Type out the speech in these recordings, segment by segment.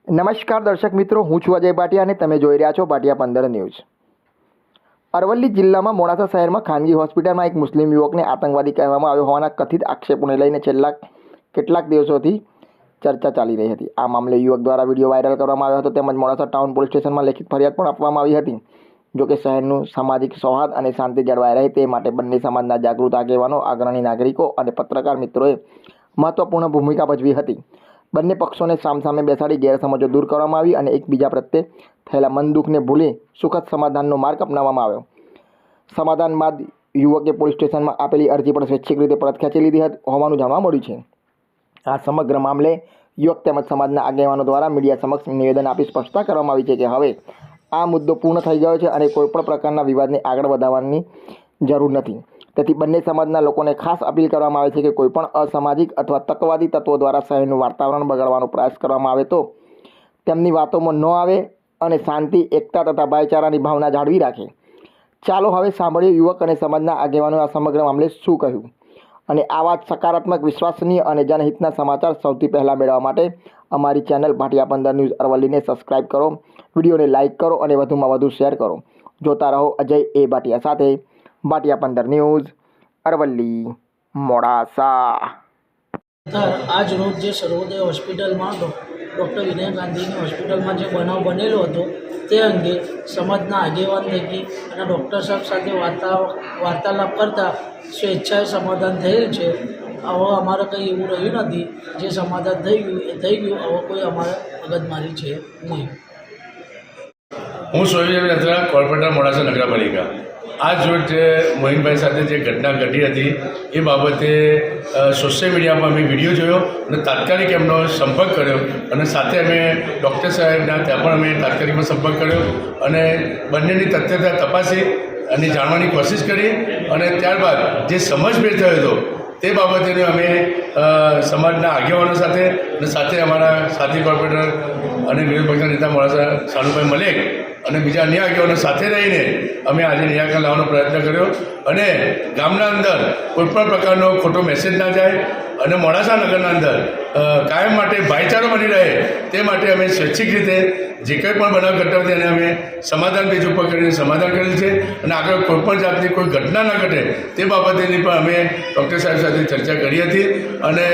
નમસ્કાર દર્શક મિત્રો, હું છું અજય ભાટિયા અને તમે જોઈ રહ્યા છો ભાટિયા 15 ન્યૂઝ। અરવલ્લી જિલ્લામાં મોડાસા શહેરમાં ખાનગી હોસ્પિટલમાં એક મુસ્લિમ યુવકને આતંકવાદી કહેવામાં આવ્યો હોવાના કથિત આક્ષેપોને લઈને છેલ્લા કેટલાક દિવસોથી ચર્ચા ચાલી રહી હતી। આ મામલે યુવક દ્વારા વિડીયો વાયરલ કરવામાં આવ્યો હતો તેમજ મોડાસા ટાઉન પોલીસ સ્ટેશનમાં લેખિત ફરિયાદ પણ આપવામાં આવી હતી। જોકે શહેરનું સામાજિક સૌહાર્દ અને શાંતિ જળવાઈ રહે તે માટે બંને સમાજના જાગૃત આગેવાનો, અગ્રણી નાગરિકો અને પત્રકાર મિત્રોએ મહત્વપૂર્ણ ભૂમિકા ભજવી હતી। બંને પક્ષોને સામસામે બેસાડી ગેરસમજો દૂર કરવામાં આવી અને એકબીજા પ્રત્યે થયેલા મન દુઃખને ભૂલી સુખદ સમાધાનનો માર્ગ અપનાવવામાં આવ્યો। સમાધાન બાદ યુવકે પોલીસ સ્ટેશનમાં આપેલી અરજી પણ સ્વૈચ્છિક રીતે પરત ખેંચી લીધી હોવાનું જાણવા મળ્યું છે। આ સમગ્ર મામલે યુવક તેમજ સમાજના આગેવાનો દ્વારા મીડિયા સમક્ષ નિવેદન આપી સ્પષ્ટતા કરવામાં આવી છે કે હવે આ મુદ્દો પૂર્ણ થઈ ગયો છે અને કોઈપણ પ્રકારના વિવાદને આગળ વધારવાની જરૂર નથી। તેથી બંને સમાજના લોકોને ખાસ અપીલ કરવામાં આવે છે કે કોઈપણ અસામાજિક અથવા તકવાદી તત્વો દ્વારા શહેરનું વાતાવરણ બગાડવાનો પ્રયાસ કરવામાં આવે તો તેમની વાતોમાં ન આવે અને શાંતિ, એકતા તથા ભાઈચારાની ભાવના જાળવી રાખે। ચાલો હવે સાંભળીએ યુવક અને સમાજના આગેવાનોએ આ સમગ્ર મામલે શું કહ્યું અને આવા જ સકારાત્મક, વિશ્વસનીય અને જનહિતના સમાચાર સૌથી પહેલાં મેળવવા માટે અમારી ચેનલ ભાટિયા 15 ન્યૂઝ અરવલ્લીને સબસ્ક્રાઇબ કરો, વિડીયોને લાઇક કરો અને વધુમાં વધુ શેર કરો। જોતા રહો અજય એ ભાટિયા સાથે ભાટિયા 15 ન્યૂઝ અરવલ્લી મોડાસા। આજ રોજ જે સર્વોદય હોસ્પિટલમાં ડૉક્ટર વિનય ગાંધીની હોસ્પિટલમાં જે બનાવ બનેલો હતો તે અંગે સમાજના આગેવાન થકી અને ડૉક્ટર સાહેબ સાથે વાર્તાલાપ કરતાં સ્વેચ્છાએ સમાધાન થયેલ છે। હવે અમારે કંઈ એવું રહ્યું નથી, જે સમાધાન થઈ ગયું એ થઈ ગયું। હવે કોઈ અમારે મગજમારી છે નહીં। હું સોહેલ યાત્રા, કોર્પોરેટર મોડાસા નગરપાલિકા। આજ રોજ મોહિનભાઈ સાથે જે ઘટના ઘટી હતી એ બાબતે સોશિયલ મીડિયામાં અમે વિડીયો જોયો અને તાત્કાલિક એમનો સંપર્ક કર્યો અને સાથે અમે ડૉક્ટર સાહેબના ત્યાં પણ અમે તાત્કાલિકમાં સંપર્ક કર્યો અને બંનેની તથ્યતા તપાસી અને જાણવાની કોશિશ કરી અને ત્યારબાદ જે સમજભેદ થયો હતો તે બાબતે અમે સમાજના આગેવાનો સાથે અને સાથે અમારા સાથી કોર્પોરેટર અને વિરોધ પક્ષના નેતા મોડાસા સાનુભાઈ મલેક અને બીજા અન્ય આગેવાનો સાથે રહીને અમે આજે નિરાકરણ લાવવાનો પ્રયત્ન કર્યો અને ગામના અંદર કોઈપણ પ્રકારનો ખોટો મેસેજ ના જાય અને મોડાસા નગરના અંદર કાયમ માટે ભાઈચારો બની રહે તે માટે અમે સ્વૈચ્છિક રીતે જે કંઈ પણ બનાવ ઘટતો તેને અમે સમાધાન પેજ ઉપર કરીને સમાધાન કરેલ છે અને આગળ કોઈપણ જાતની કોઈ ઘટના ન ઘટે તે બાબતેની પણ અમે ડૉક્ટર સાહેબ સાથે ચર્ચા કરી હતી અને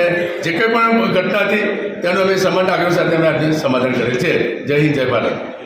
જે કંઈ પણ ઘટના હતી તેનું અમે સમાજના આગળ સાથે અમે આજે સમાધાન કરેલ છે। જય હિન્દ, જય ભારત।